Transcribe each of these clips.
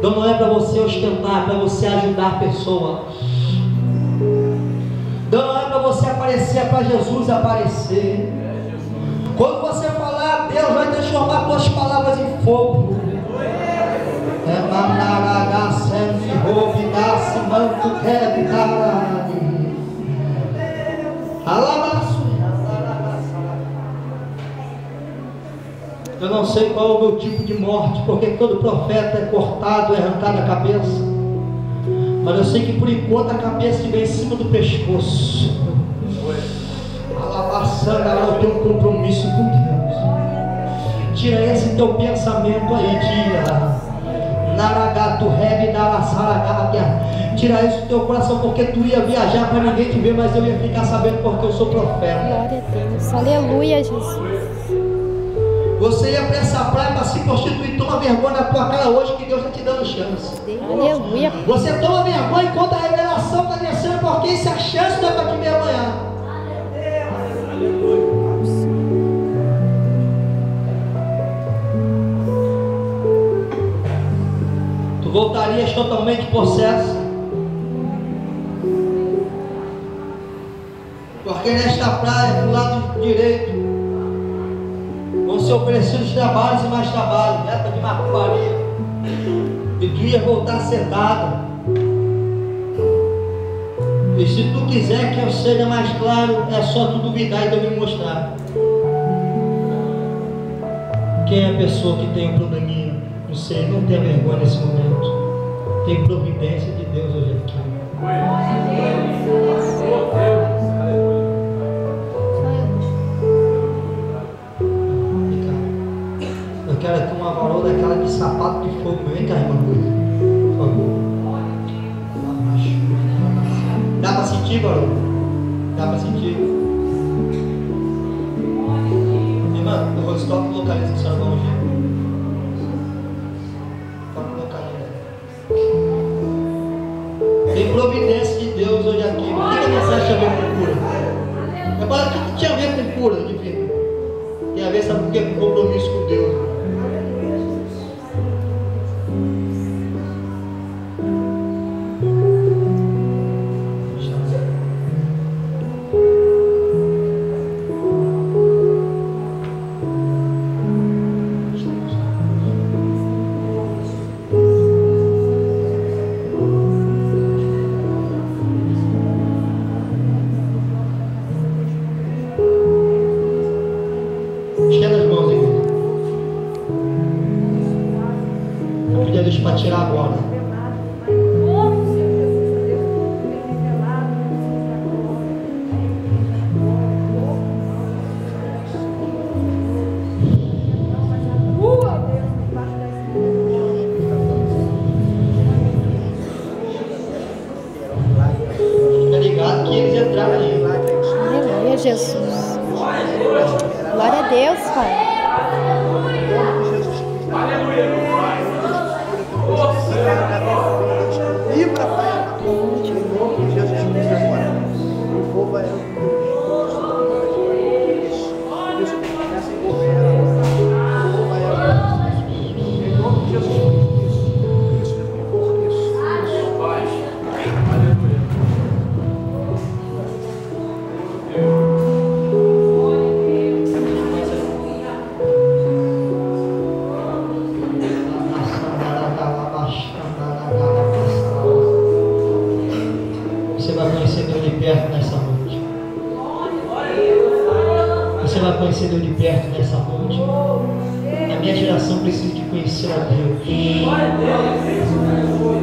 Então não é para você ostentar, é para você ajudar pessoas. Então não é para você aparecer, é para Jesus aparecer. Quando você falar, Deus vai transformar suas palavras em fogo. Eu não sei qual é o meu tipo de morte, porque todo profeta é cortado, é arrancado a cabeça. Mas eu sei que por enquanto a cabeça vem em cima do pescoço. Alabaçando, eu tenho um compromisso com Deus. Tira esse teu pensamento aí, tira. Naragato, rebe, narasaragatia. Tira isso do teu coração, porque tu ia viajar para ninguém te ver, mas eu ia ficar sabendo porque eu sou profeta. Glória a Deus, aleluia, Jesus. Você ia para essa praia para se prostituir. Toma vergonha na tua cara hoje, que Deus está te dando chance. Aleluia. Você toma vergonha enquanto a revelação está descendo, porque isso é a chance não é para te ver amanhã. Tu voltarias totalmente possesso, porque nesta praia, do lado direito, vão ser oferecidos trabalhos e mais trabalhos, meta de macumbaria, e tu ia voltar sentado. E se tu quiser que eu seja mais claro, é só tu duvidar e eu me mostrar. Quem é a pessoa que tem um probleminha? Não sei, não tenha vergonha nesse momento. Tem providência de Deus hoje aqui. Eu quero aqui uma varoa daquela de sapato de fogo. Vem cá, irmã, por favor. Dá para sentir, varoa? Dá para sentir? Irmã, eu vou só localizar que a senhora vai ouvir. Tem providência de Deus hoje aqui. O que a mensagem tinha a ver com cura? Agora, o que tinha a ver com cura, divino? Tem a ver, sabe por quê? Com compromisso com Deus. Para tirar agora. Tá ligado que eles entraram aí. Aleluia, Jesus. Glória a Deus, Pai. Livra, Pai, em nome de Jesus Cristo agora. O povo vai isso começa a envolver o povo vai em nome de Jesus Cristo. Isso, envolve isso. Aleluia. Você vai conhecer Deus de perto nessa noite. Você vai conhecer Deus de perto nessa noite. A minha geração precisa de conhecer a Deus.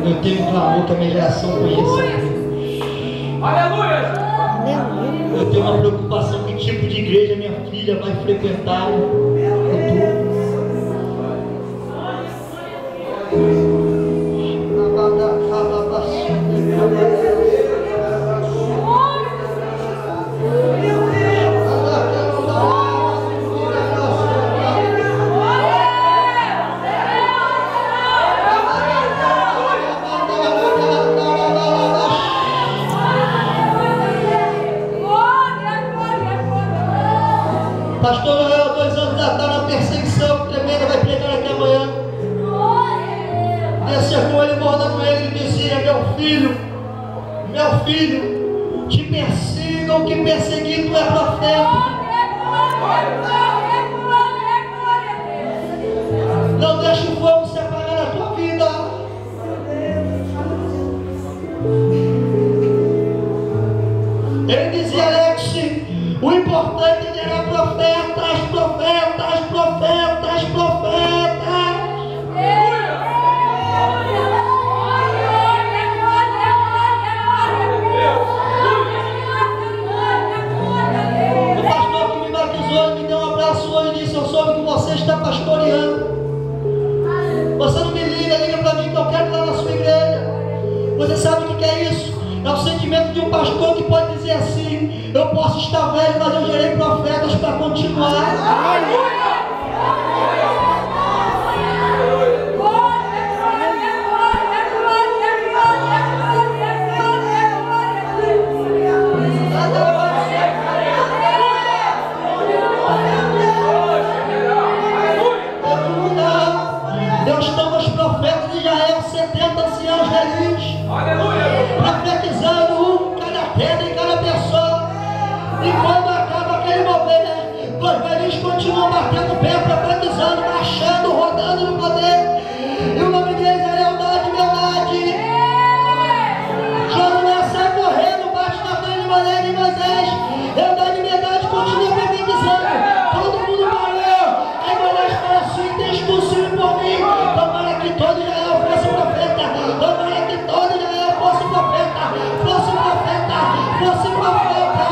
Eu tenho um clamor que a minha geração conheça a Deus. Aleluia. Eu tenho uma preocupação: que tipo de igreja minha filha vai frequentar no futuro. Pastor, eu 2 anos atrás na cercou ele, mordendo ele, e dizia: meu filho, te persigam, que perseguir tu é profeta. Não deixe o fogo se apagar na tua vida. Ele dizia: Alex, o importante é era profetas. O pastor que me batizou, ele me deu um abraço hoje e disse: eu soube que você está pastoreando. Você não me liga para mim que eu quero ir lá na sua igreja. Você sabe o que é isso? É o sentimento de um pastor que pode dizer assim: eu posso estar velho, mas eu gerei profetas para continuar. Deus toma os profetas de Israel, 70 anciãos velhos, profetizando um cada queda em cada pessoa. E quando acaba aquele mover, os velhos continuam batendo pé, profetizando, marchando, rodando no poder. E o nome deles é lealdade, verdade. Josué sai correndo, bate na frente de Moisés e Moisés, lealdade e verdade, continua profetizando. Todo mundo parou. Aí Moisés fala assim: tens tu sim por mim. Tomara que todo Israel fosse profeta. Tomara que todo Israel fosse profeta. Fosse profeta. Fosse profeta.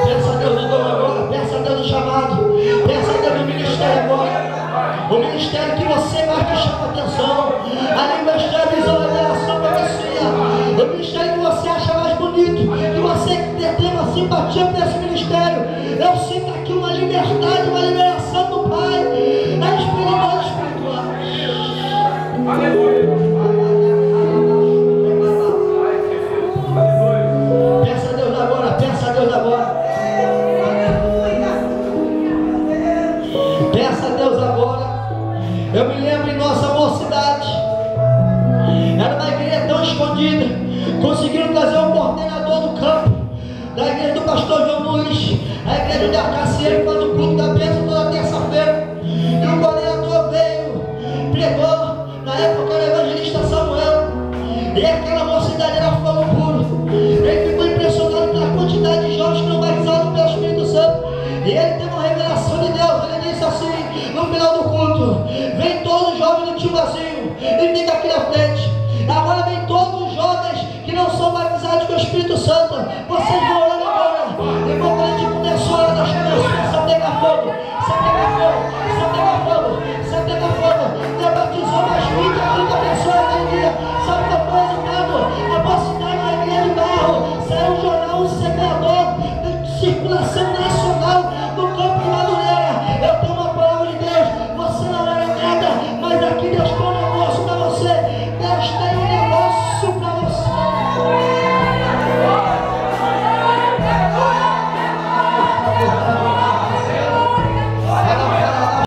Peça a Deus do dom agora. Peça a Deus do chamado. Peça a Deus do ministério agora. O ministério que você mais te chama atenção. A língua estranha, visão, revelação, profecia. O ministério que você acha mais bonito. Que você tem uma simpatia por esse ministério. Eu sinto aqui uma liberdade, uma liberação do Pai. É espiritual. Peça a Deus agora, peça a Deus agora. Peça a Deus agora. Eu me lembro em nossa mocidade, era uma igreja tão escondida, conseguiram trazer um coordenador do campo, da igreja do pastor João Luiz, a igreja de Arcacieiro, faz o culto da bênção toda terça-feira. E o coordenador veio, pregou, na época era o evangelista Samuel, e aquela mocidade era fogo puro. Ele ficou impressionado pela quantidade de jovens que não batizados pelo Espírito Santo. E ele teve uma revelação de Deus. Ele disse assim, no final do culto: vem todos os jovens do Timbazinho e fica aqui na frente. Agora vem todos os jovens que não são batizados com o Espírito Santo. Vocês vão